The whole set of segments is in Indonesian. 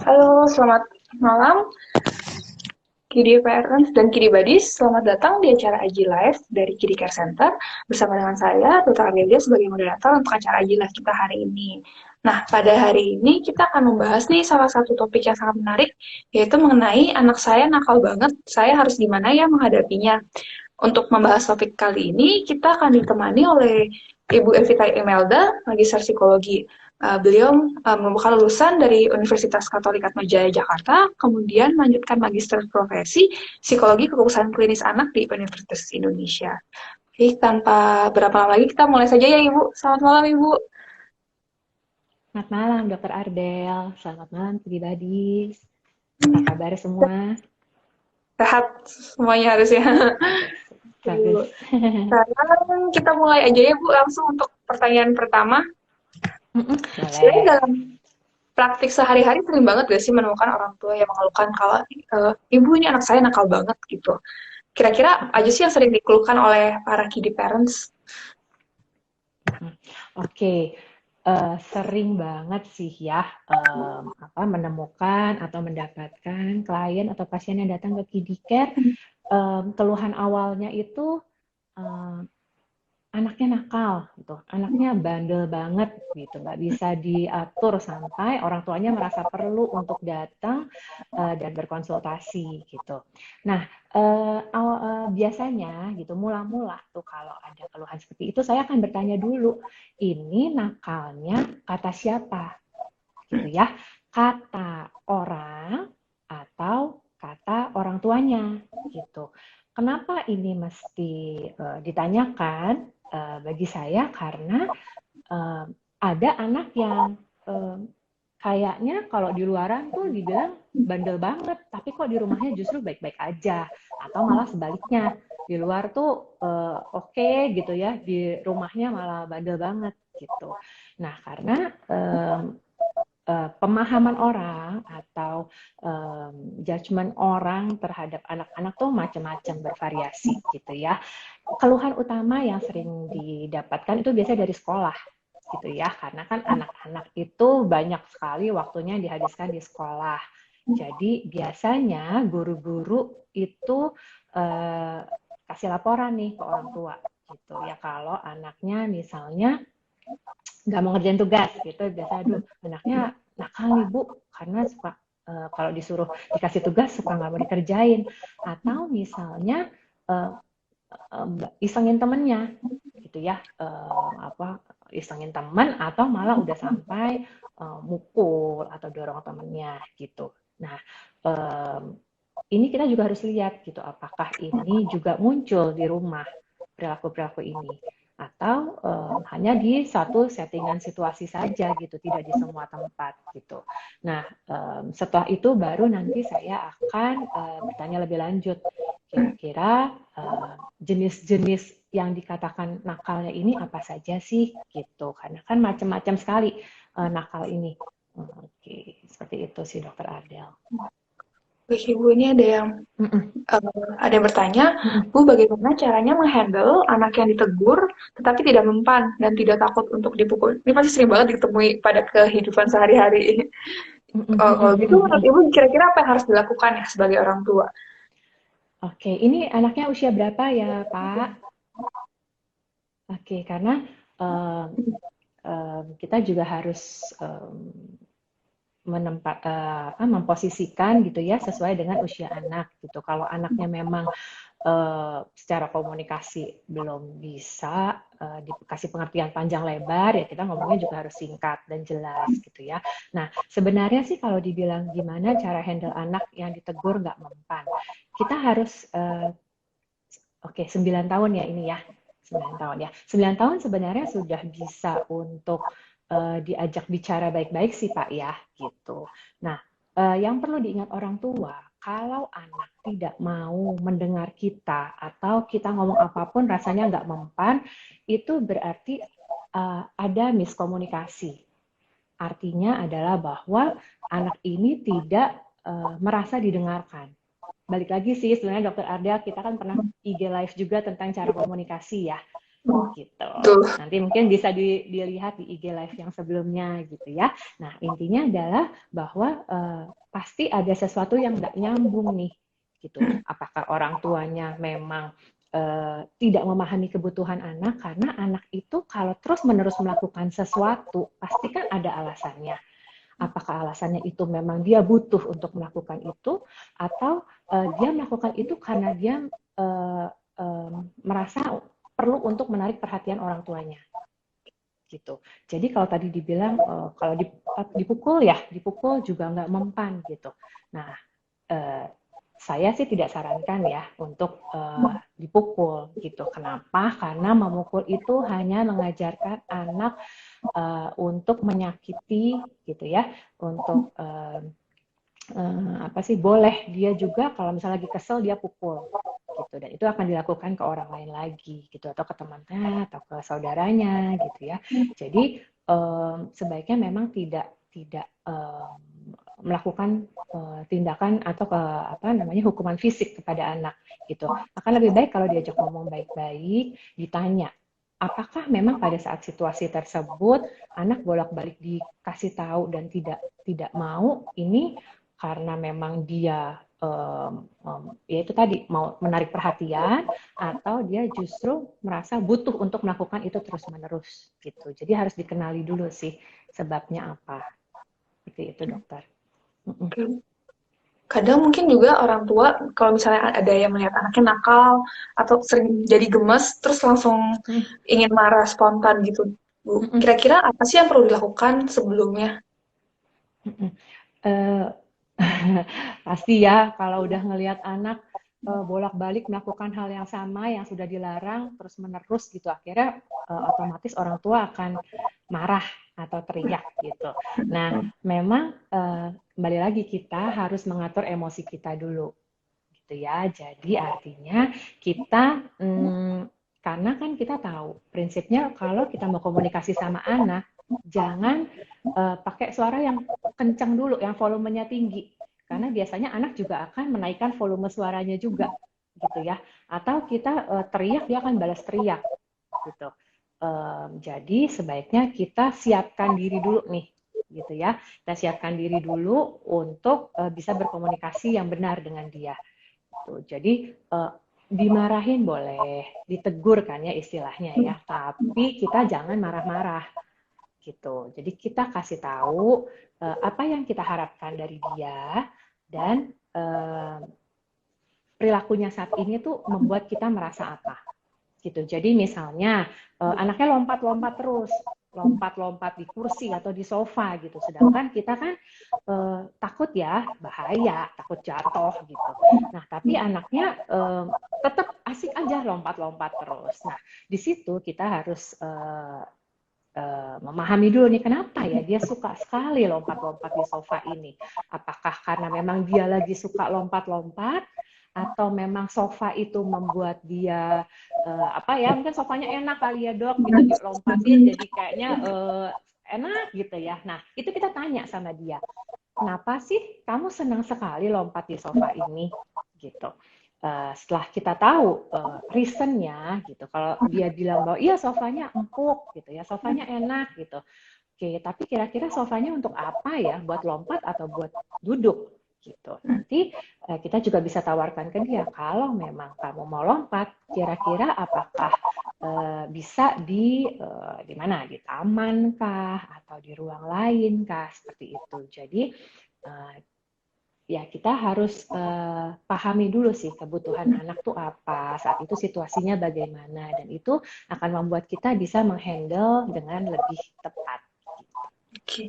Halo, selamat malam Kidi Parents dan Kidi Badis. Selamat datang di acara Aji Live dari Kidi Care Center bersama dengan saya, Dr. Amelia sebagai moderator untuk acara Aji Live kita hari ini. Nah, pada hari ini kita akan membahas nih salah satu topik yang sangat menarik, yaitu mengenai anak saya nakal banget, saya harus gimana ya menghadapinya. Untuk membahas topik kali ini, kita akan ditemani oleh Ibu Evita Imelda, Magister Psikologi. Beliau merupakan lulusan dari Universitas Katolik Atmajaya Jakarta, kemudian melanjutkan Magister Profesi Psikologi Kekhususan Klinis Anak di Universitas Indonesia. Oke, tanpa berapa lama lagi kita mulai saja ya Ibu. Selamat malam Ibu. Selamat malam, Dokter Ardel. Selamat malam, pribadi. Apa kabar semua? Sehat semuanya harusnya. Bagus, bagus. Ibu. Sekarang kita mulai aja ya Bu, langsung untuk pertanyaan pertama. Sebenarnya Boleh. dalam praktik sehari-hari sering banget gak sih menemukan orang tua yang mengeluhkan kalau ibu ini anak saya nakal banget gitu. Kira-kira aja sih yang sering dikeluhkan oleh para kiddie parents? Oke, sering banget sih ya menemukan atau mendapatkan klien atau pasien yang datang ke Kiddy Care. Keluhan awalnya itu eh, anaknya nakal gitu, anaknya bandel banget gitu, nggak bisa diatur sampai orang tuanya merasa perlu untuk datang dan berkonsultasi gitu. Nah, biasanya gitu mula-mula tuh kalau ada keluhan seperti itu saya akan bertanya dulu, ini nakalnya kata siapa gitu ya? Kata orang atau kata orang tuanya gitu. Kenapa ini mesti ditanyakan? Bagi saya karena uh, ada anak yang uh, kayaknya kalau di luaran tuh dibilang bandel banget, tapi kok di rumahnya justru baik-baik aja, atau malah sebaliknya di luar tuh oke gitu ya, di rumahnya malah bandel banget gitu. Nah, karena pemahaman orang atau judgement orang terhadap anak-anak tuh macam-macam bervariasi gitu ya. Keluhan utama yang sering didapatkan itu biasanya dari sekolah gitu ya, karena kan anak-anak itu banyak sekali waktunya dihabiskan di sekolah. Jadi biasanya guru-guru itu eh, kasih laporan nih ke orang tua gitu ya, kalau anaknya misalnya nggak mau ngerjain tugas gitu, biasa aduh anaknya nakal nih bu, karena suka kalau disuruh dikasih tugas suka nggak mau dikerjain, atau misalnya uh, isengin temennya gitu ya, isengin teman atau malah udah sampai mukul atau dorong temennya gitu. Nah, um, ini kita juga harus lihat gitu, apakah ini juga muncul di rumah perilaku-perilaku ini, atau hanya di satu settingan situasi saja gitu, tidak di semua tempat gitu. Nah, setelah itu baru nanti saya akan bertanya lebih lanjut, kira-kira jenis-jenis yang dikatakan nakalnya ini apa saja sih gitu, karena kan macam-macam sekali nakal ini. Oke, seperti itu sih Dokter Adel. Oke, Ibu ini ada yang bertanya, Bu bagaimana caranya menghandle anak yang ditegur tetapi tidak mempan dan tidak takut untuk dipukul? Ini pasti sering banget ditemui pada kehidupan sehari-hari. Kalau gitu menurut Ibu kira-kira apa yang harus dilakukan ya sebagai orang tua? Oke, ini anaknya usia berapa ya, Pak? Oke, karena um, kita juga harus memposisikan gitu ya sesuai dengan usia anak gitu. Kalau anaknya memang secara komunikasi belum bisa dikasih pengertian panjang lebar, ya kita ngomongnya juga harus singkat dan jelas gitu ya. Nah, sebenarnya sih kalau dibilang gimana cara handle anak yang ditegur nggak mempan, kita harus 9 tahun ya ini ya. 9 tahun ya. 9 tahun sebenarnya sudah bisa untuk diajak bicara baik-baik sih Pak ya, gitu. Nah, yang perlu diingat orang tua, kalau anak tidak mau mendengar kita atau kita ngomong apapun rasanya nggak mempan, itu berarti ada miskomunikasi. Artinya adalah bahwa anak ini tidak merasa didengarkan. Balik lagi sih sebenarnya Dokter Arda, kita kan pernah IG live juga tentang cara komunikasi ya. Oh, gitu. betul. Nanti mungkin bisa dilihat di IG Live yang sebelumnya gitu ya. Nah, intinya adalah bahwa pasti ada sesuatu yang nggak nyambung nih gitu. Apakah orang tuanya memang tidak memahami kebutuhan anak, karena anak itu kalau terus-menerus melakukan sesuatu pasti kan ada alasannya. Apakah alasannya itu memang dia butuh untuk melakukan itu, atau dia melakukan itu karena dia merasa perlu untuk menarik perhatian orang tuanya gitu. Jadi kalau tadi dibilang kalau dipukul juga nggak mempan gitu. Nah, saya sih tidak sarankan ya untuk dipukul gitu. Kenapa? Karena memukul itu hanya mengajarkan anak untuk menyakiti gitu ya, untuk apa sih, boleh dia juga kalau misalnya lagi kesel dia pukul gitu, dan itu akan dilakukan ke orang lain lagi gitu, atau ke temannya atau ke saudaranya gitu ya. Jadi sebaiknya memang tidak melakukan tindakan atau apa namanya, hukuman fisik kepada anak gitu. Akan lebih baik kalau diajak ngomong baik-baik, ditanya apakah memang pada saat situasi tersebut anak bolak-balik dikasih tahu dan tidak mau, ini karena memang dia ya itu tadi mau menarik perhatian, atau dia justru merasa butuh untuk melakukan itu terus-menerus gitu. Jadi harus dikenali dulu sih sebabnya apa. Seperti itu, dokter. Kadang mungkin juga orang tua kalau misalnya ada yang melihat anaknya nakal atau sering jadi gemes, terus langsung ingin marah spontan gitu, Bu. Kira-kira apa sih yang perlu dilakukan sebelumnya? Uh, pasti ya kalau udah ngelihat anak bolak-balik melakukan hal yang sama yang sudah dilarang terus menerus gitu, akhirnya otomatis orang tua akan marah atau teriak gitu. Nah, memang kembali lagi kita harus mengatur emosi kita dulu gitu ya. Jadi artinya kita karena kan kita tahu prinsipnya kalau kita mau komunikasi sama anak, jangan pakai suara yang kencang dulu, yang volumenya tinggi. Karena biasanya anak juga akan menaikkan volume suaranya juga, gitu ya. Atau kita teriak, dia akan balas teriak, gitu. Jadi sebaiknya kita siapkan diri dulu nih, gitu ya. Kita siapkan diri dulu untuk bisa berkomunikasi yang benar dengan dia. Gitu. Jadi dimarahin boleh, ditegur kan ya istilahnya ya. Tapi kita jangan marah-marah gitu. Jadi kita kasih tahu apa yang kita harapkan dari dia, dan perilakunya saat ini tuh membuat kita merasa apa gitu. Jadi misalnya anaknya lompat-lompat terus, lompat-lompat di kursi atau di sofa gitu. Sedangkan kita kan takut ya, bahaya, takut jatuh gitu. Nah, tapi anaknya tetap asik aja lompat-lompat terus. Nah, di situ kita harus memahami dulu nih kenapa ya dia suka sekali lompat-lompat di sofa ini. Apakah karena memang dia lagi suka lompat-lompat, atau memang sofa itu membuat dia apa ya, mungkin sofanya enak kali ya dok gitu, dilompatin jadi kayaknya enak gitu ya. Nah itu kita tanya sama dia, kenapa sih kamu senang sekali lompat di sofa ini gitu. Setelah kita tahu reasonnya gitu, kalau dia bilang bahwa iya sofanya empuk gitu ya, sofanya enak gitu, oke, tapi kira-kira sofanya untuk apa ya, buat lompat atau buat duduk gitu. Nanti kita juga bisa tawarkan ke dia, kalau memang kamu mau lompat, kira-kira apakah bisa di mana, di taman kah atau di ruang lain kah, seperti itu. Jadi ya kita harus pahami dulu sih kebutuhan anak tuh apa, saat itu situasinya bagaimana, dan itu akan membuat kita bisa menghandle dengan lebih tepat. Oke,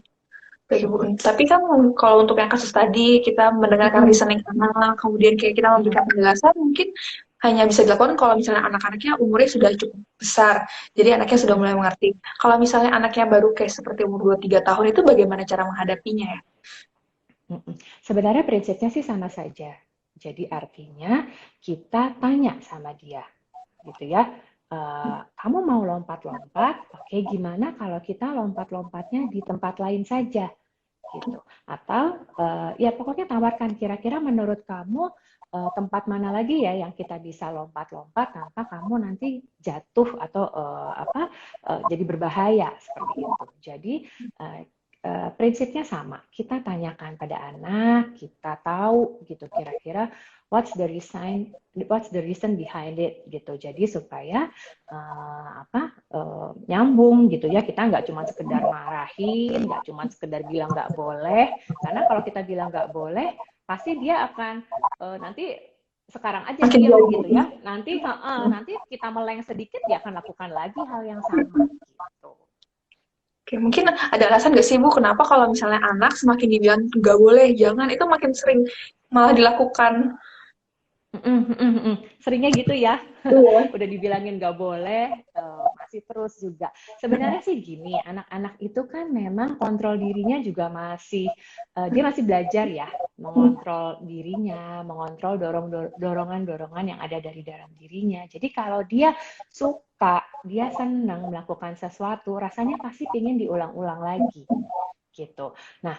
baik Bu. Tapi kan kalau untuk yang kasus tadi kita mendengarkan reasoning anak, kemudian kayak kita memberikan penjelasan, mungkin hanya bisa dilakukan kalau misalnya anak-anaknya umurnya sudah cukup besar, jadi anaknya sudah mulai mengerti. Kalau misalnya anaknya baru kayak seperti umur 2-3 tahun, itu bagaimana cara menghadapinya ya? Sebenarnya prinsipnya sih sama saja. Jadi artinya kita tanya sama dia, gitu ya. Kamu mau lompat-lompat? Oke, gimana kalau kita lompat-lompatnya di tempat lain saja, gitu. Atau ya pokoknya tawarkan, kira-kira menurut kamu tempat mana lagi ya yang kita bisa lompat-lompat tanpa kamu nanti jatuh atau jadi berbahaya seperti itu. Jadi prinsipnya sama. Kita tanyakan pada anak, kita tahu gitu kira-kira what's the reason behind it gitu. Jadi supaya nyambung gitu ya. Kita nggak cuma sekedar marahin, nggak cuma sekedar bilang nggak boleh. Karena kalau kita bilang nggak boleh, pasti dia akan nanti sekarang aja Makin diem jauh. gitu ya. Nanti kita meleng sedikit, dia akan lakukan lagi hal yang sama gitu. Oke, mungkin ada alasan nggak sih Bu, kenapa kalau misalnya anak semakin dibilang nggak boleh, jangan, itu makin sering malah dilakukan? Seringnya gitu ya. Iya. Udah dibilangin nggak boleh, masih terus juga. Sebenarnya sih gini, anak-anak itu kan memang kontrol dirinya juga dia masih belajar ya, mengontrol dirinya, mengontrol dorongan-dorongan yang ada dari dalam dirinya. Jadi kalau dia suka, dia senang melakukan sesuatu, rasanya pasti ingin diulang-ulang lagi gitu. Nah,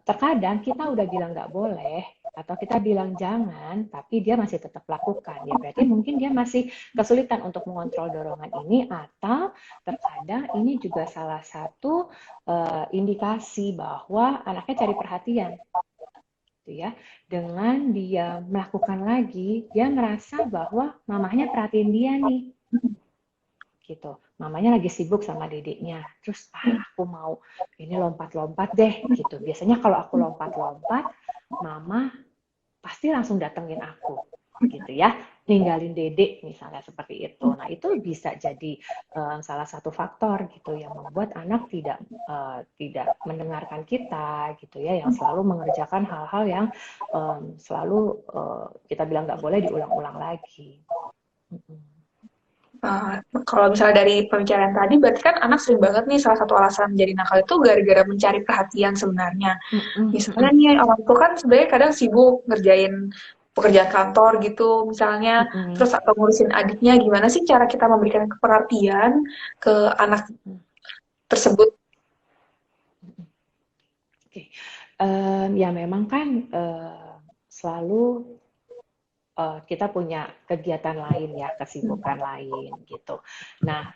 terkadang kita udah bilang nggak boleh atau kita bilang jangan, tapi dia masih tetap lakukan. Ya berarti mungkin dia masih kesulitan untuk mengontrol dorongan ini, atau terkadang ini juga salah satu indikasi bahwa anaknya cari perhatian. Gitu ya. Dengan dia melakukan lagi, dia merasa bahwa mamahnya perhatiin dia nih gitu. Mamanya lagi sibuk sama dedeknya. Terus aku mau ini lompat-lompat deh gitu. Biasanya kalau aku lompat-lompat, mama pasti langsung datengin aku gitu ya. Ninggalin dedek misalnya seperti itu. Nah, itu bisa jadi salah satu faktor gitu yang membuat anak tidak mendengarkan kita gitu ya, yang selalu mengerjakan hal-hal yang selalu kita bilang nggak boleh diulang-ulang lagi. Kalau misalnya dari pembicaraan tadi, berarti kan anak sering banget nih salah satu alasan menjadi nakal itu gara-gara mencari perhatian sebenarnya. Misalnya nih orang tua kan sebenarnya kadang sibuk ngerjain pekerjaan kantor gitu misalnya, terus atau ngurusin adiknya, gimana sih cara kita memberikan perhatian ke anak tersebut? Oke, ya memang kan selalu kita punya kegiatan lain ya, kesibukan lain gitu. Nah,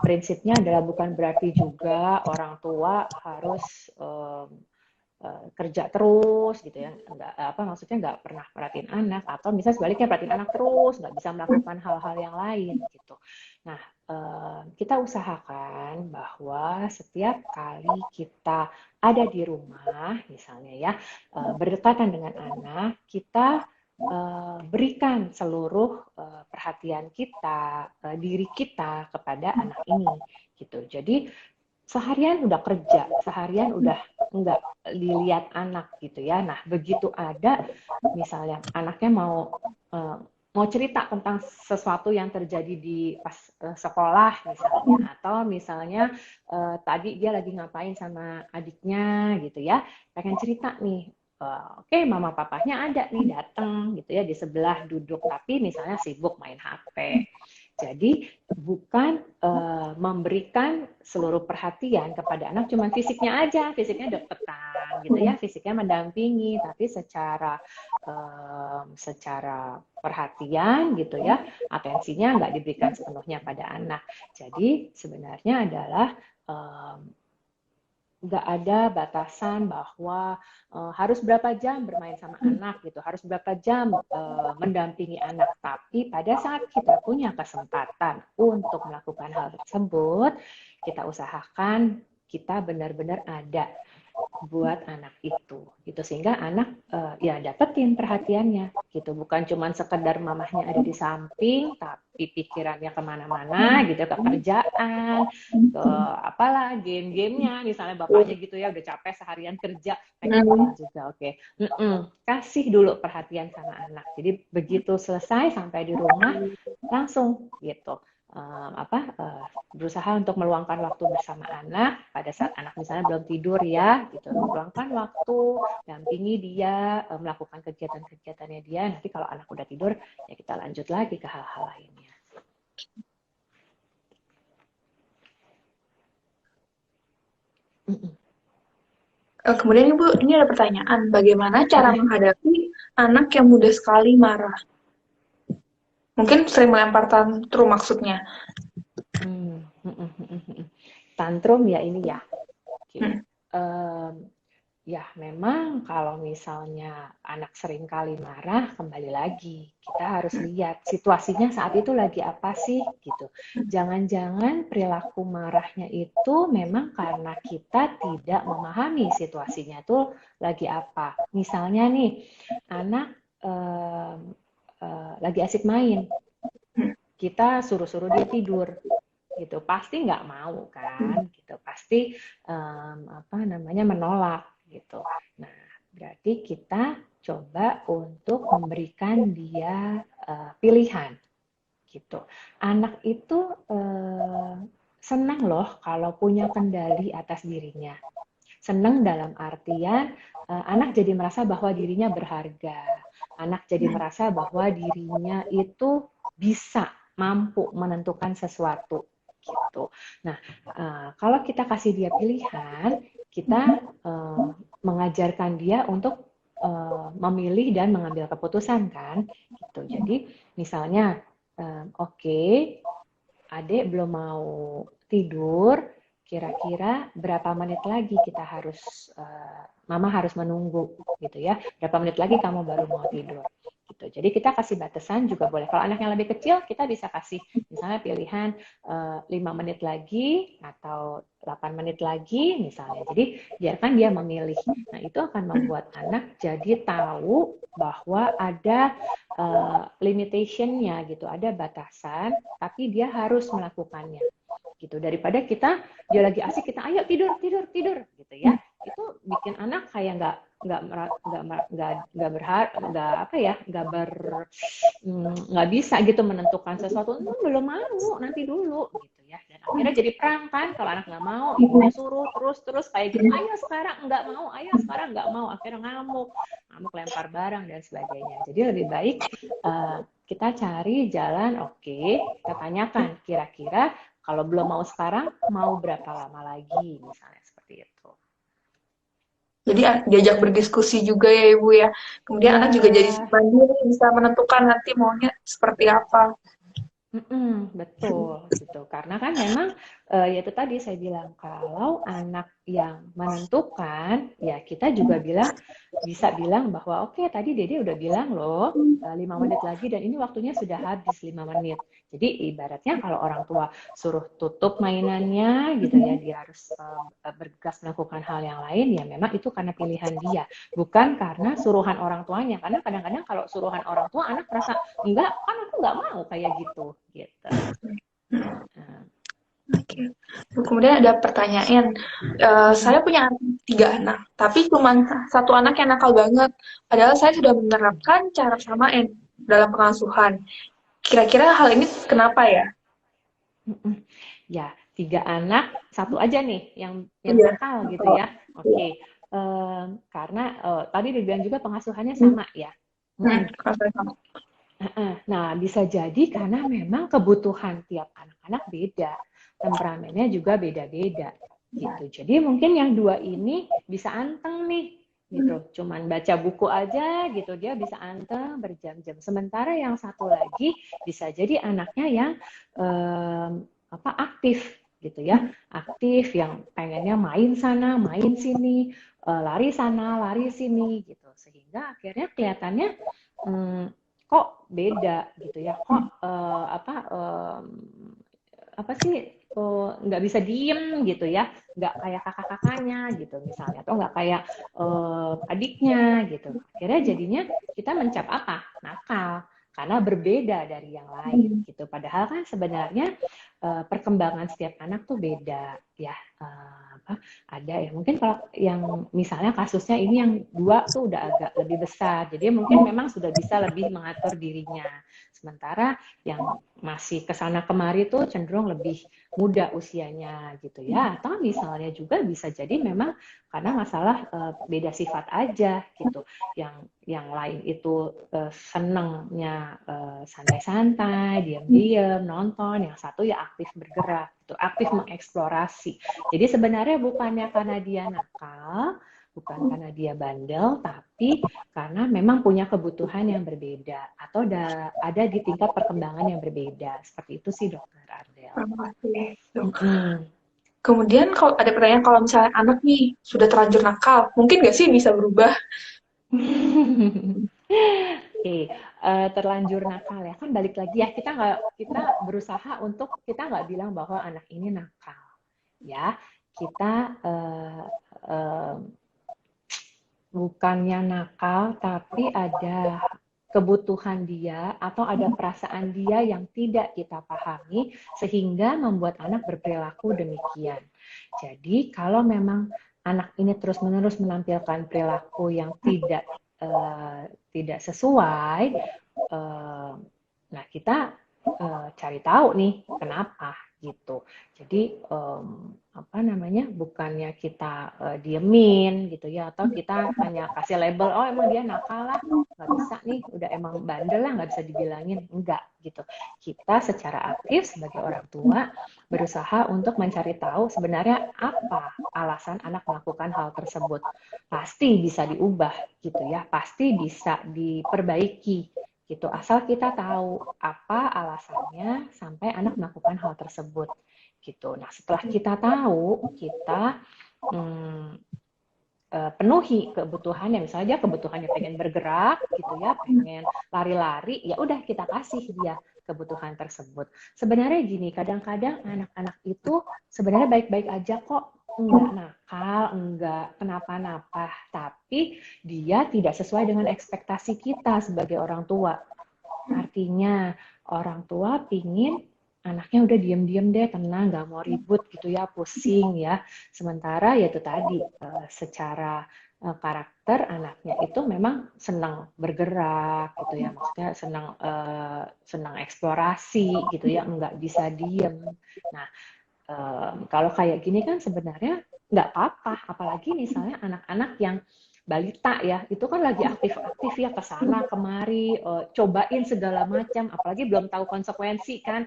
prinsipnya adalah bukan berarti juga orang tua harus kerja terus gitu ya, maksudnya nggak pernah perhatiin anak, atau misalnya sebaliknya perhatiin anak terus, nggak bisa melakukan hal-hal yang lain gitu. Nah, kita usahakan bahwa setiap kali kita ada di rumah misalnya ya, berdekatan dengan anak, kita berikan seluruh perhatian kita, diri kita kepada anak ini gitu. Jadi seharian udah kerja, seharian udah nggak dilihat anak gitu ya. Nah, begitu ada misalnya anaknya mau cerita tentang sesuatu yang terjadi di pas sekolah misalnya, atau misalnya tadi dia lagi ngapain sama adiknya gitu ya, pengen cerita nih. Oke, mama papanya ada nih datang gitu ya, di sebelah duduk, tapi misalnya sibuk main HP. Jadi bukan memberikan seluruh perhatian kepada anak cuma fisiknya aja, fisiknya deketan gitu ya, fisiknya mendampingi, tapi secara perhatian gitu ya, atensinya nggak diberikan sepenuhnya pada anak. Jadi sebenarnya adalah nggak ada batasan bahwa harus berapa jam bermain sama anak gitu, harus berapa jam mendampingi anak. Tapi pada saat kita punya kesempatan untuk melakukan hal tersebut, kita usahakan kita benar-benar ada buat anak itu gitu, sehingga anak ya dapetin perhatiannya gitu, bukan cuma sekedar mamahnya ada di samping tapi pikirannya kemana-mana gitu, ke kerjaan, ke apalah game-gamenya misalnya, bapaknya gitu ya udah capek seharian kerja pengen main juga. Oke. Kasih dulu perhatian sama anak, jadi begitu selesai sampai di rumah langsung gitu berusaha untuk meluangkan waktu bersama anak pada saat anak misalnya belum tidur ya gitu, luangkan waktu, dampingi dia melakukan kegiatan-kegiatannya dia. Nanti kalau anak udah tidur ya kita lanjut lagi ke hal-hal lainnya. Kemudian Ibu, ini ada pertanyaan, bagaimana cara menghadapi anak yang mudah sekali marah. Mungkin sering melempar tantrum maksudnya. Tantrum ya ini ya. Oke. Hmm. Ya, memang kalau misalnya anak sering kali marah, kembali lagi kita harus lihat situasinya saat itu lagi apa sih gitu. Jangan-jangan perilaku marahnya itu memang karena kita tidak memahami situasinya tuh lagi apa. Misalnya nih, anak lagi asik main, kita suruh-suruh dia tidur gitu, pasti nggak mau kan gitu, pasti menolak gitu. Nah, berarti kita coba untuk memberikan dia pilihan gitu. Anak itu senang loh kalau punya kendali atas dirinya. Senang dalam artian anak jadi merasa bahwa dirinya berharga. Anak jadi merasa bahwa dirinya itu bisa, mampu menentukan sesuatu gitu. Nah, kalau kita kasih dia pilihan, kita mengajarkan dia untuk memilih dan mengambil keputusan kan, gitu. Jadi misalnya, oke, adik belum mau tidur, kira-kira berapa menit lagi kita harus, mama harus menunggu gitu ya, berapa menit lagi kamu baru mau tidur gitu. Jadi kita kasih batasan juga boleh. Kalau anak yang lebih kecil kita bisa kasih misalnya pilihan 5 menit lagi atau 8 menit lagi misalnya. Jadi biarkan dia memilih. Nah, itu akan membuat anak jadi tahu bahwa ada limitation-nya gitu, ada batasan, tapi dia harus melakukannya gitu. Daripada dia lagi asik, kita ayo tidur tidur tidur gitu ya, itu bikin anak kayak nggak bisa gitu menentukan sesuatu. Belum mau, nanti dulu gitu ya. Dan akhirnya jadi perang kan, kalau anak nggak mau, ibunya suruh terus kayak gitu, ayo sekarang nggak mau, ayo sekarang nggak mau, akhirnya ngamuk lempar barang dan sebagainya. Jadi lebih baik kita cari jalan. Oke, kita tanyakan kira-kira kalau belum mau sekarang, mau berapa lama lagi, misalnya seperti itu. Jadi diajak berdiskusi juga ya Ibu ya. Kemudian anak juga jadi mandiri, bisa menentukan nanti maunya seperti apa. Betul gitu. Karena kan memang ya itu tadi saya bilang, kalau anak yang menentukan, ya kita juga bisa bilang bahwa oke, tadi Dede udah bilang loh 5 menit lagi dan ini waktunya sudah habis 5 menit. Jadi ibaratnya kalau orang tua suruh tutup mainannya gitu ya, dia harus bergegas melakukan hal yang lain, ya memang itu karena pilihan dia, bukan karena suruhan orang tuanya. Karena kadang-kadang kalau suruhan orang tua, anak merasa enggak, kan aku nggak mau kayak gitu. Oke. Kemudian ada pertanyaan, saya punya 3 anak, tapi cuma satu anak yang nakal banget. Padahal saya sudah menerapkan cara samain dalam pengasuhan. Kira-kira hal ini kenapa ya? Ya, 3 anak, satu aja nih yang Iya. nakal gitu ya. Oke. Karena tadi dibilang juga pengasuhannya sama ya. Nah, bisa jadi karena memang kebutuhan tiap anak-anak beda, temperamennya juga beda-beda gitu. Jadi mungkin yang 2 ini bisa anteng nih gitu, cuman baca buku aja gitu, dia bisa anteng berjam-jam. Sementara yang satu lagi bisa jadi anaknya yang aktif gitu ya, aktif yang pengennya main sana, main sini, lari sana, lari sini gitu, sehingga akhirnya kelihatannya kok beda gitu ya, kok apa sih, nggak bisa diem gitu ya, nggak kayak kakak-kakaknya gitu misalnya, atau nggak kayak adiknya gitu. Akhirnya jadinya kita mencap apa? Nakal, karena berbeda dari yang lain gitu. Padahal kan sebenarnya perkembangan setiap anak tuh beda ya. Ada ya, mungkin kalau yang misalnya kasusnya ini yang 2 tuh udah agak lebih besar, jadi mungkin memang sudah bisa lebih mengatur dirinya. Sementara yang masih kesana kemari tuh cenderung lebih muda usianya gitu ya. Atau misalnya juga bisa jadi memang karena masalah beda sifat aja gitu. Yang lain itu senengnya santai-santai, diam-diam, nonton. Yang satu ya aktif bergerak, gitu, aktif mengeksplorasi. Jadi sebenarnya bukannya karena dia nakal, bukan karena dia bandel, tapi karena memang punya kebutuhan yang berbeda atau ada di tingkat perkembangan yang berbeda. Seperti itu sih Dokter Ardel. Oke, dok. Mm-mm. Kemudian kalau ada pertanyaan, kalau misalnya anak nih sudah terlanjur nakal, mungkin nggak sih bisa berubah? Oke, terlanjur nakal ya kan balik lagi ya kita berusaha untuk kita nggak bilang bahwa anak ini nakal ya kita eh, bukannya nakal tapi ada kebutuhan dia atau ada perasaan dia yang tidak kita pahami sehingga membuat anak berperilaku demikian. Jadi kalau memang anak ini terus-menerus menampilkan perilaku yang tidak sesuai, nah kita cari tahu nih kenapa gitu. Jadi apa namanya bukannya kita diemin gitu ya atau kita hanya kasih label oh emang dia nakal lah nggak bisa nih udah emang bandel lah nggak bisa dibilangin enggak gitu. Kita secara aktif sebagai orang tua berusaha untuk mencari tahu sebenarnya apa alasan anak melakukan hal tersebut. Pasti bisa diubah gitu ya, pasti bisa diperbaiki gitu. Asal kita tahu apa alasannya sampai anak melakukan hal tersebut gitu. Nah, setelah kita tahu, kita penuhi kebutuhannya, misalnya dia kebutuhannya pengen bergerak gitu ya, pengen lari-lari, ya udah kita kasih dia kebutuhan tersebut. Sebenarnya gini, kadang-kadang anak-anak itu sebenarnya baik-baik aja kok, enggak nakal, enggak kenapa-napa, tapi dia tidak sesuai dengan ekspektasi kita sebagai orang tua. Artinya orang tua pingin anaknya udah diem-diem deh, tenang, gak mau ribut gitu ya, pusing ya. Sementara ya itu tadi, secara karakter anaknya itu memang senang bergerak gitu ya, maksudnya senang eksplorasi gitu ya, nggak bisa diem. Nah, kalau kayak gini kan sebenarnya nggak apa-apa, apalagi misalnya anak-anak yang balita ya, itu kan lagi aktif-aktif ya ke sana kemari, cobain segala macam, apalagi belum tahu konsekuensi kan.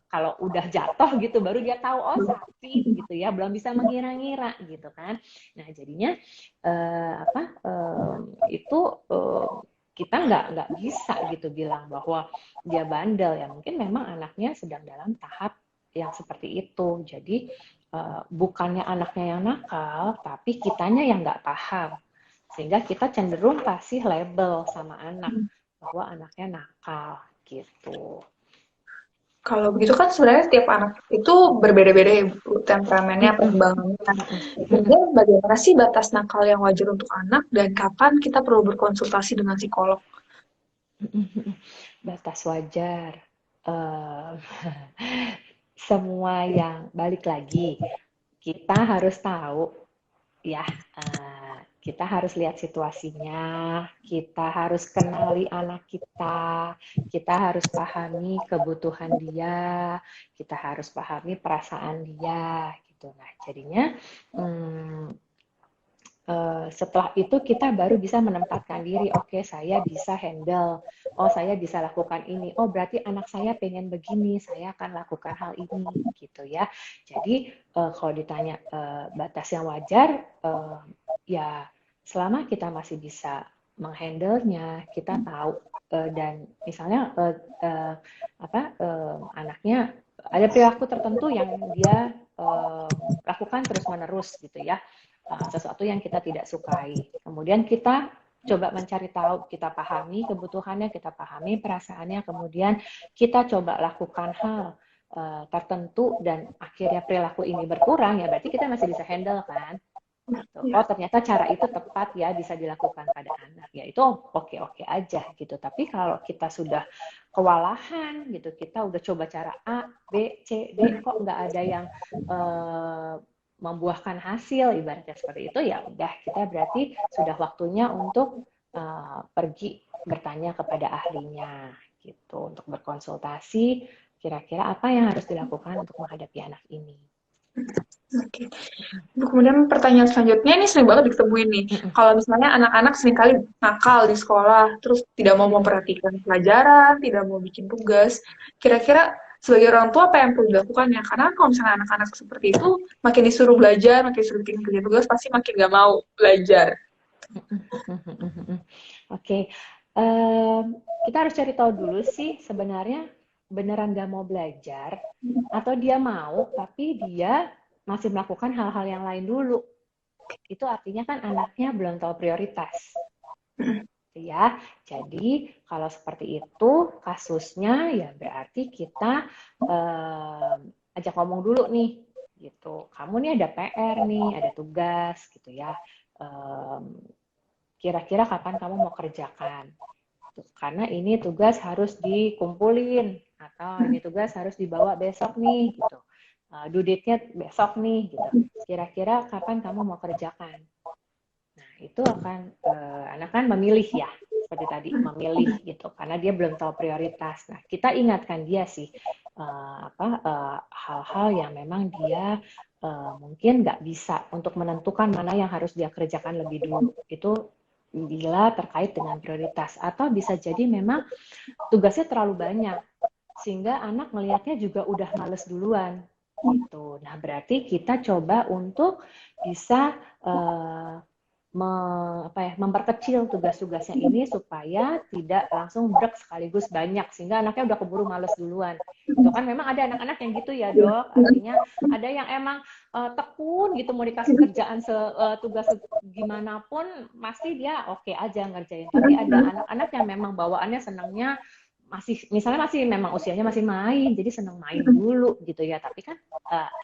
Kalau udah jatuh gitu baru dia tahu oh sakit gitu ya, belum bisa mengira-ngira gitu kan. Nah jadinya itu kita nggak bisa gitu bilang bahwa dia bandel ya, mungkin memang anaknya sedang dalam tahap yang seperti itu. Jadi bukannya anaknya yang nakal, tapi kitanya yang nggak paham. Sehingga kita cenderung kasih label sama anak bahwa anaknya nakal gitu. Kalau begitu kan sebenarnya setiap anak itu berbeda-beda ya, Bu, temperamennya, perkembangannya. Kemudian bagaimana sih batas nakal yang wajar untuk anak dan kapan kita perlu berkonsultasi dengan psikolog? Batas wajar. Semua yang balik lagi, kita harus tahu ya, kita harus lihat situasinya, kita harus kenali anak kita harus pahami kebutuhan dia, kita harus pahami perasaan dia, gitu. Nah, jadinya setelah itu kita baru bisa menempatkan diri, oke saya bisa handle, oh saya bisa lakukan ini, oh berarti anak saya pengen begini, saya akan lakukan hal ini, gitu ya. Jadi kalau ditanya batas yang wajar, ya selama kita masih bisa menghandle-nya, kita tahu dan misalnya anaknya ada perilaku tertentu yang dia lakukan terus-menerus gitu ya, sesuatu yang kita tidak sukai. Kemudian kita coba mencari tahu, kita pahami kebutuhannya, kita pahami perasaannya, kemudian kita coba lakukan hal tertentu dan akhirnya perilaku ini berkurang, ya berarti kita masih bisa handle kan. Gitu. Oh ternyata cara itu tepat ya bisa dilakukan pada anak ya itu oke aja gitu. Tapi kalau kita sudah kewalahan gitu, kita udah coba cara A, B, C, D kok nggak ada yang membuahkan hasil ibaratnya seperti itu, ya udah kita berarti sudah waktunya untuk pergi bertanya kepada ahlinya gitu untuk berkonsultasi kira-kira apa yang harus dilakukan untuk menghadapi anak ini. Oke. Kemudian pertanyaan selanjutnya ini sering banget ditemuin nih. Kalau misalnya anak-anak seringkali nakal di sekolah, terus tidak mau memperhatikan pelajaran, tidak mau bikin tugas, kira-kira sebagai orang tua apa yang perlu dilakukan ya? Karena kalau misalnya anak-anak seperti itu makin disuruh belajar, makin disuruh bikin kerja tugas, pasti makin gak mau belajar. Oke, kita harus cari tahu dulu sih sebenarnya beneran gak mau belajar atau dia mau tapi dia masih melakukan hal-hal yang lain dulu. Itu artinya kan anaknya belum tahu prioritas. Ya, jadi kalau seperti itu kasusnya ya berarti kita ajak ngomong dulu nih, gitu. Kamu nih ada PR nih, ada tugas, gitu ya. Kira-kira kapan kamu mau kerjakan? Karena ini tugas harus dikumpulin atau ini tugas harus dibawa besok nih, gitu. Due date-nya besok nih, gitu. Kira-kira kapan kamu mau kerjakan? Nah, itu akan anak kan memilih ya, seperti tadi memilih gitu, karena dia belum tahu prioritas. Nah, kita ingatkan dia sih hal-hal yang memang dia mungkin nggak bisa untuk menentukan mana yang harus dia kerjakan lebih dulu. Itu bila terkait dengan prioritas atau bisa jadi memang tugasnya terlalu banyak sehingga anak melihatnya juga udah males duluan gitu. Nah, berarti kita coba untuk bisa memperkecil tugas-tugasnya ini supaya tidak langsung brek sekaligus banyak sehingga anaknya udah keburu males duluan. Itu kan memang ada anak-anak yang gitu ya, Dok. Artinya ada yang emang tekun gitu mau dikasih kerjaan tugas gimana pun pasti dia oke aja ngerjain. Tapi ada anak-anak yang memang bawaannya senangnya masih misalnya masih memang usianya masih main, jadi senang main dulu gitu ya. Tapi kan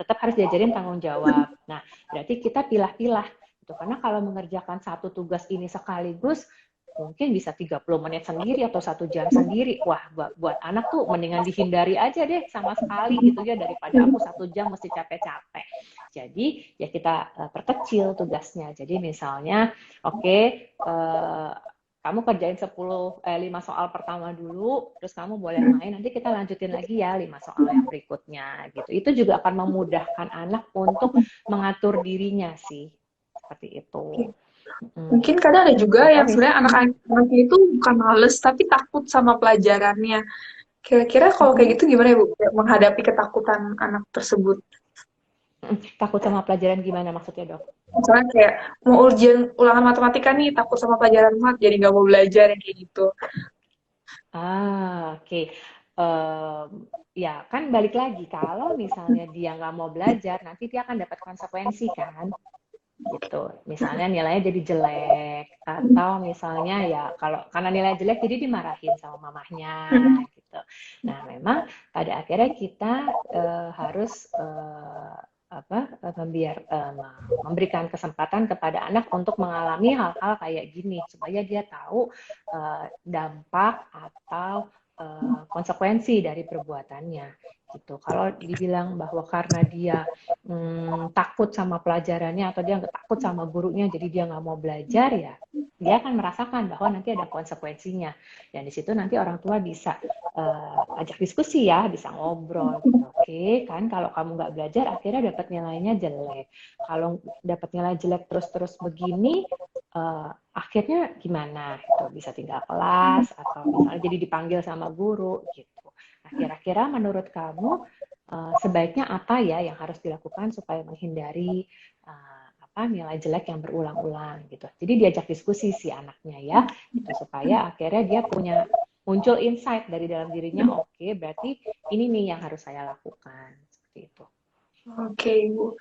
tetap harus diajarin tanggung jawab. Nah, berarti kita pilah-pilah gitu. Karena kalau mengerjakan satu tugas ini sekaligus mungkin bisa 30 menit sendiri atau 1 jam sendiri. Wah, buat anak tuh mendingan dihindari aja deh sama sekali gitu ya daripada aku 1 jam mesti capek-capek. Jadi ya kita perkecil tugasnya. Jadi misalnya oke, kamu kerjain 5 soal pertama dulu, terus kamu boleh main, nanti kita lanjutin lagi ya 5 soal yang berikutnya gitu. Itu juga akan memudahkan anak untuk mengatur dirinya sih. Seperti itu. Mungkin kadang ada juga Atau yang sebenarnya anak-anak itu bukan males, tapi takut sama pelajarannya. Kira-kira kalau kayak gitu gimana ya, Bu? Menghadapi ketakutan anak tersebut. takut sama pelajaran gimana maksudnya, Dok? Misalnya kayak mau urgent ulangan matematika nih, takut sama pelajaran mat, jadi nggak mau belajar yang kayak gitu. Oke. Ya kan balik lagi kalau misalnya dia nggak mau belajar, nanti dia akan dapat konsekuensi kan, gitu. Misalnya nilainya jadi jelek, atau misalnya ya kalau karena nilai jelek jadi dimarahin sama mamahnya, gitu. Nah, memang pada akhirnya kita harus memberikan kesempatan kepada anak untuk mengalami hal-hal kayak gini supaya dia tahu dampak atau konsekuensi dari perbuatannya gitu. Kalau dibilang bahwa karena dia takut sama pelajarannya atau dia takut sama gurunya jadi dia nggak mau belajar ya dia akan merasakan bahwa nanti ada konsekuensinya dan di situ nanti orang tua bisa ajak diskusi ya bisa ngobrol gitu. Oke kan kalau kamu nggak belajar akhirnya dapat nilainya jelek kalau dapat nilai jelek terus-terus begini akhirnya gimana itu bisa tinggal kelas atau misalnya jadi dipanggil sama guru gitu. Nah kira-kira menurut kamu sebaiknya apa ya yang harus dilakukan supaya menghindari nilai jelek yang berulang-ulang gitu. Jadi diajak diskusi si anaknya ya, gitu supaya akhirnya dia punya muncul insight dari dalam dirinya. Oke, berarti ini nih yang harus saya lakukan seperti itu. Oke, Ibu.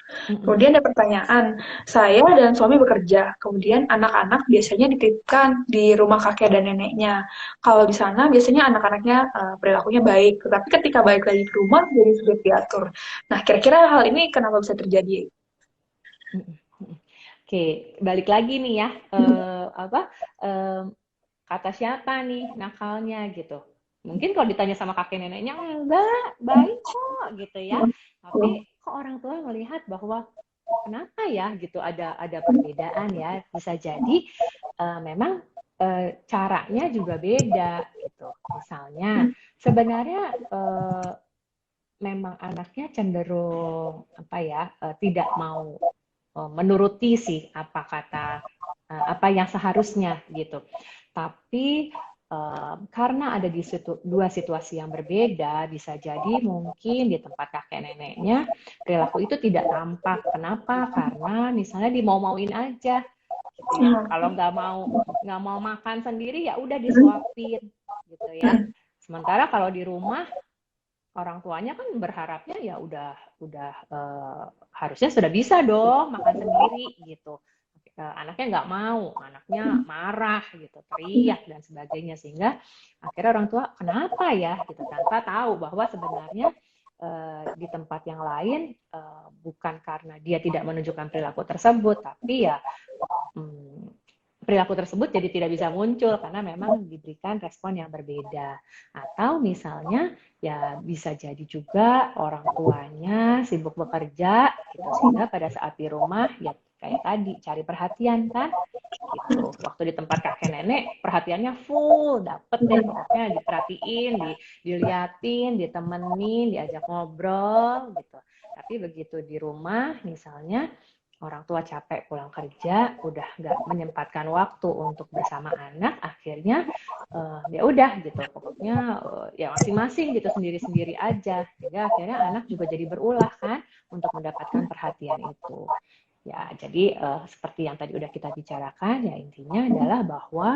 Kemudian ada pertanyaan, saya dan suami bekerja, kemudian anak-anak biasanya dititipkan di rumah kakek dan neneknya. Kalau di sana biasanya anak-anaknya perilakunya baik, tetapi ketika balik lagi ke rumah jadi sudah diatur. Nah, kira-kira hal ini kenapa bisa terjadi? Oke, balik lagi nih ya, kata siapa nih nakalnya gitu. Mungkin kalau ditanya sama kakek neneknya enggak, baik kok gitu ya. Tapi kok orang tua melihat bahwa kenapa ya gitu ada perbedaan ya. Bisa jadi memang caranya juga beda gitu. Misalnya sebenarnya memang anaknya cenderung tidak mau menuruti sih apa kata apa yang seharusnya gitu. Tapi karena ada di dua situasi yang berbeda, bisa jadi mungkin di tempat kakek neneknya perilaku itu tidak tampak. Kenapa? Karena misalnya dimau-mauin aja, gitu ya. Kalau nggak mau makan sendiri ya udah disuapin, gitu ya. Sementara kalau di rumah orang tuanya kan berharapnya ya udah harusnya sudah bisa dong makan sendiri gitu. Anaknya nggak mau, anaknya marah gitu, teriak dan sebagainya, sehingga akhirnya orang tua kenapa ya gitu, tanpa tahu bahwa sebenarnya di tempat yang lain bukan karena dia tidak menunjukkan perilaku tersebut, tapi ya perilaku tersebut jadi tidak bisa muncul karena memang diberikan respon yang berbeda. Atau misalnya ya bisa jadi juga orang tuanya sibuk bekerja gitu, sehingga pada saat di rumah ya kayak tadi cari perhatian kan gitu. Waktu di tempat kakek nenek perhatiannya full, dapet deh pokoknya, diperhatiin, diliatin, ditemenin, diajak ngobrol gitu. Tapi begitu di rumah misalnya orang tua capek pulang kerja, udah nggak menyempatkan waktu untuk bersama anak, akhirnya ya udah gitu, pokoknya ya masing-masing gitu, sendiri-sendiri aja, sehingga akhirnya anak juga jadi berulah kan untuk mendapatkan perhatian itu. Ya, jadi seperti yang tadi udah kita bicarakan, ya intinya adalah bahwa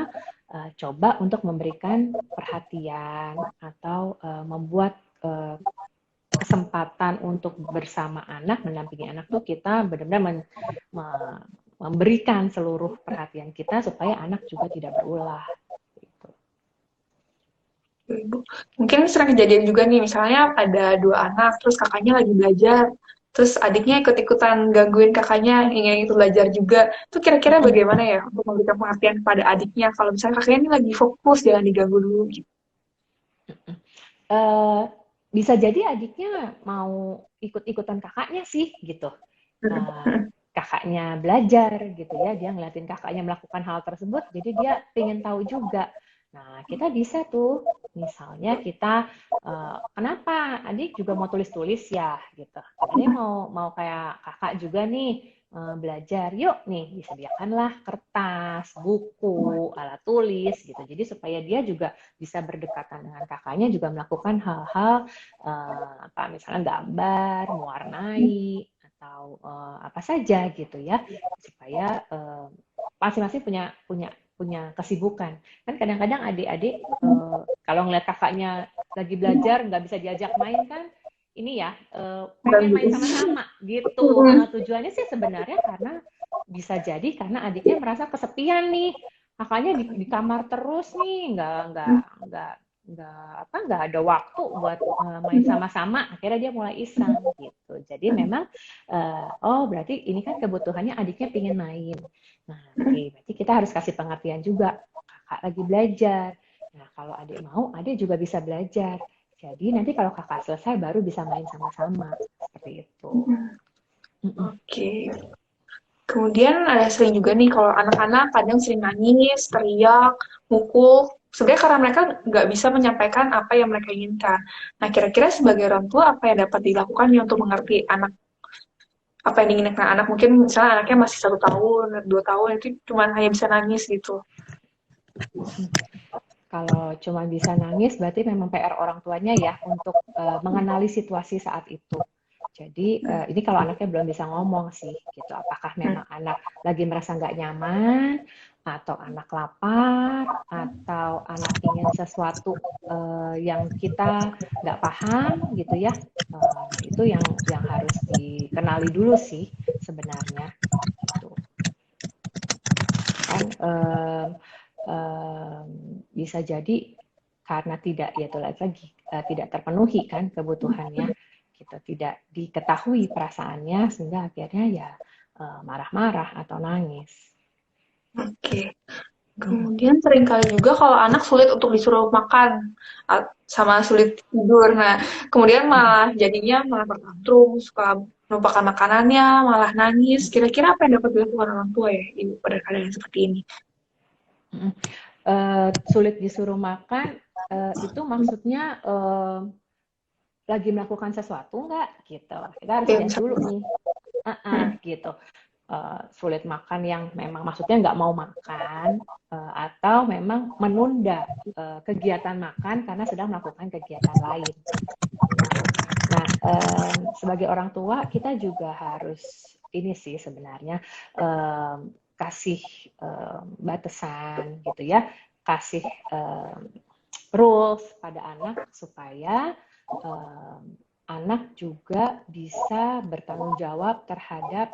coba untuk memberikan perhatian atau membuat kesempatan untuk bersama anak, mendampingi anak tuh kita benar-benar memberikan seluruh perhatian kita supaya anak juga tidak berulah. Gitu. Mungkin sering kejadian juga nih, misalnya ada dua anak, terus kakaknya lagi belajar, terus adiknya ikut-ikutan gangguin kakaknya ingin itu belajar juga. Itu kira-kira bagaimana ya untuk memberikan pengertian kepada adiknya kalau misalnya kakaknya ini lagi fokus, jangan diganggu dulu gitu. Bisa jadi adiknya mau ikut-ikutan kakaknya sih gitu. Kakaknya belajar gitu ya, dia ngeliatin kakaknya melakukan hal tersebut, jadi dia pengen tahu juga. Nah, kita bisa tuh, misalnya kita, kenapa adik juga mau tulis-tulis ya gitu. Adik mau kayak kakak juga nih belajar, yuk nih disediakanlah kertas, buku, alat tulis gitu. Jadi supaya dia juga bisa berdekatan dengan kakaknya, juga melakukan hal-hal apa misalnya gambar, mewarnai atau apa saja gitu ya, supaya masing-masing punya kesibukan. Kan kadang-kadang adik-adik kalau ngeliat kakaknya lagi belajar nggak bisa diajak main kan, ini ya pengen main sama-sama gitu. Tujuannya sih sebenarnya karena bisa jadi karena adiknya merasa kesepian nih, kakaknya di kamar terus nih, nggak ada waktu buat main sama-sama, akhirnya dia mulai iseng gitu. Jadi memang oh berarti ini kan kebutuhannya adiknya pingin main. Nah, berarti kita harus kasih pengertian juga, kakak lagi belajar. Nah, kalau adik mau, adik juga bisa belajar. Jadi nanti kalau kakak selesai baru bisa main sama-sama, seperti itu. Oke. Kemudian ada sering juga nih kalau anak-anak kadang sering nangis, teriak, mukul. Sebenarnya karena mereka nggak bisa menyampaikan apa yang mereka inginkan. Nah, kira-kira sebagai orang tua apa yang dapat dilakukan ya untuk mengerti anak apa yang diinginkan anak? Mungkin misalnya anaknya masih 1 tahun, 2 tahun itu cuma hanya bisa nangis gitu. Kalau cuma bisa nangis berarti memang PR orang tuanya ya untuk mengenali situasi saat itu. Jadi ini kalau anaknya belum bisa ngomong sih gitu, apakah memang anak lagi merasa nggak nyaman, atau anak lapar, atau anak ingin sesuatu yang kita nggak paham gitu ya. Nah itu yang harus dikenali dulu sih sebenarnya gitu. Kan bisa jadi karena tidak, ya itu lagi tidak terpenuhi kan kebutuhannya, gitu, tidak diketahui perasaannya, sehingga akhirnya ya marah-marah atau nangis. Oke. Kemudian seringkali juga kalau anak sulit untuk disuruh makan sama sulit tidur. Nah, kemudian malah jadinya malah bertantrum, suka melupakan makanannya, malah nangis. Kira-kira apa yang dapat dilakukan orang tua ya ibu pada keadaan seperti ini? Sulit disuruh makan itu maksudnya lagi melakukan sesuatu nggak gitu. Kita harus lihat dulu nih gitu. sulit makan yang memang maksudnya nggak mau makan, atau memang menunda kegiatan makan karena sedang melakukan kegiatan lain. Nah, sebagai orang tua kita juga harus ini sih sebenarnya kasih batasan gitu ya, kasih rules pada anak supaya anak juga bisa bertanggung jawab terhadap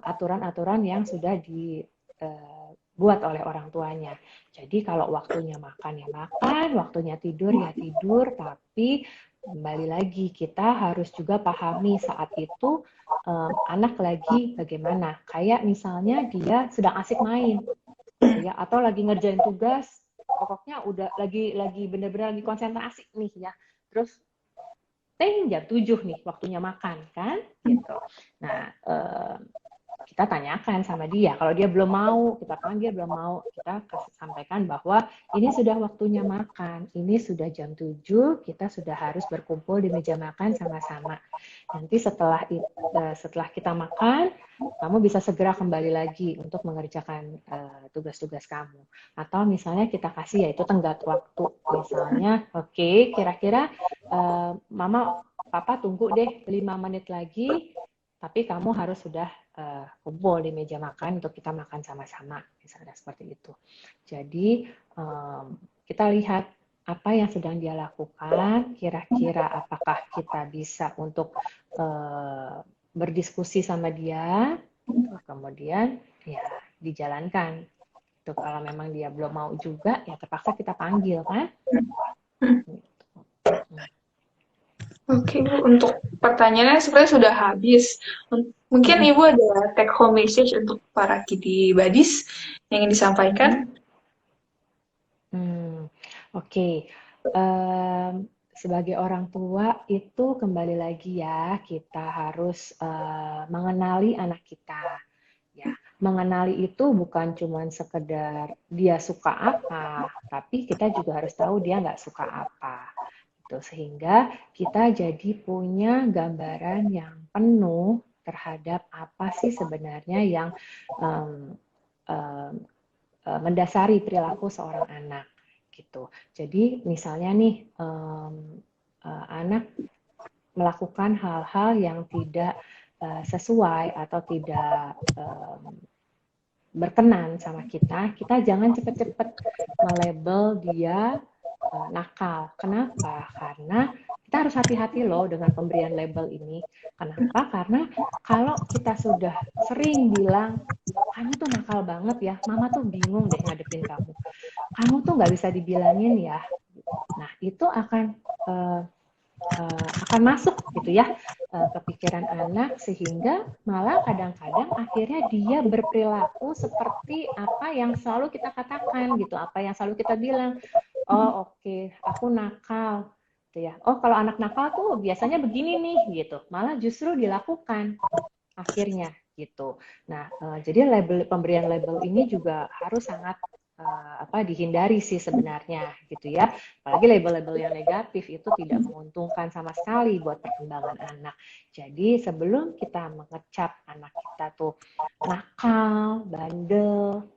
aturan-aturan yang sudah dibuat oleh orang tuanya. Jadi kalau waktunya makan ya makan, waktunya tidur ya tidur, tapi kembali lagi kita harus juga pahami saat itu anak lagi bagaimana. Kayak misalnya dia sedang asik main, ya, atau lagi ngerjain tugas, pokoknya udah lagi bener-bener lagi konsentrasi nih ya. Terus jam 7 nih waktunya makan kan gitu. Nah, kita tanyakan sama dia, kalau dia belum mau, kita panggil belum mau, kita sampaikan bahwa ini sudah waktunya makan, ini sudah jam 7, kita sudah harus berkumpul di meja makan sama-sama. Nanti setelah kita makan, kamu bisa segera kembali lagi untuk mengerjakan tugas-tugas kamu. Atau misalnya kita kasih yaitu tenggat waktu, misalnya oke, kira-kira mama, papa tunggu deh 5 menit lagi, tapi kamu harus sudah kumpul di meja makan untuk kita makan sama-sama, misalnya seperti itu. Jadi kita lihat apa yang sedang dia lakukan, kira-kira apakah kita bisa untuk berdiskusi sama dia, kemudian ya dijalankan. Itu kalau memang dia belum mau juga, ya terpaksa kita panggil kan. Oke, Bu. Untuk pertanyaannya sebenarnya sudah habis. Mungkin Ibu ada take home message untuk para Kidi Badis yang ingin disampaikan? Oke. Sebagai orang tua itu kembali lagi ya, kita harus mengenali anak kita. Ya, mengenali itu bukan cuma sekedar dia suka apa, tapi kita juga harus tahu dia nggak suka apa. Gitu. Sehingga kita jadi punya gambaran yang penuh terhadap apa sih sebenarnya yang mendasari perilaku seorang anak. Gitu. Jadi misalnya nih anak melakukan hal-hal yang tidak sesuai atau tidak berkenan sama kita, kita jangan cepet-cepet melabel dia nakal. Kenapa? Karena kita harus hati-hati loh dengan pemberian label ini. Kenapa? Karena kalau kita sudah sering bilang, kamu tuh nakal banget ya, mama tuh bingung deh ngadepin kamu. Kamu tuh nggak bisa dibilangin ya. Nah, itu akan masuk gitu ya ke pikiran anak, sehingga malah kadang-kadang akhirnya dia berperilaku seperti apa yang selalu kita katakan gitu, apa yang selalu kita bilang. Oh oke, aku nakal gitu ya. Oh kalau anak nakal tuh biasanya begini nih gitu, malah justru dilakukan akhirnya gitu. Nah jadi pemberian label ini juga harus sangat dihindari sih sebenarnya gitu ya. Apalagi label-label yang negatif itu tidak menguntungkan sama sekali buat perkembangan anak. Jadi sebelum kita mengecap anak kita tuh nakal, bandel,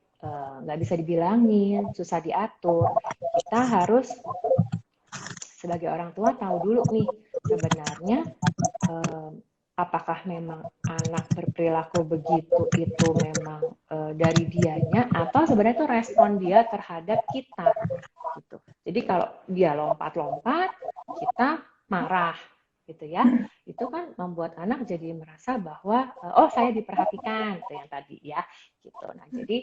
nggak bisa dibilangin, susah diatur, kita harus sebagai orang tua tahu dulu nih sebenarnya apakah memang anak berperilaku begitu itu memang dari dianya, atau sebenarnya itu respon dia terhadap kita gitu. Jadi kalau dia lompat-lompat, kita marah gitu ya. Itu kan membuat anak jadi merasa bahwa oh saya diperhatikan, itu yang tadi ya gitu. Nah jadi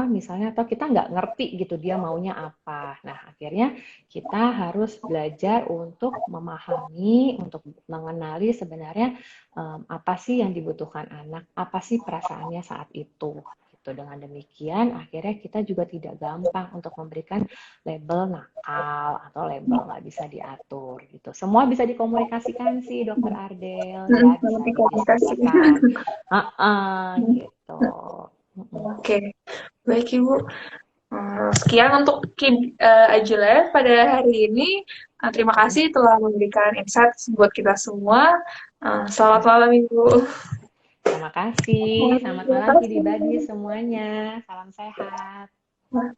misalnya atau kita nggak ngerti gitu dia maunya apa. Nah akhirnya kita harus belajar untuk memahami, untuk mengenali sebenarnya apa sih yang dibutuhkan anak, apa sih perasaannya saat itu. Gitu. Dengan demikian akhirnya kita juga tidak gampang untuk memberikan label nakal atau label nggak bisa diatur gitu. Semua bisa dikomunikasikan sih Dokter Ardel, ya bisa didiskusikan. Gitu. Oke, baik Ibu. Sekian untuk Ajila pada hari ini. Terima kasih telah memberikan insight buat kita semua. Selamat malam Ibu. Terima kasih. Selamat Terima malam Kiri Badi kasih. semuanya. Salam sehat. Nah,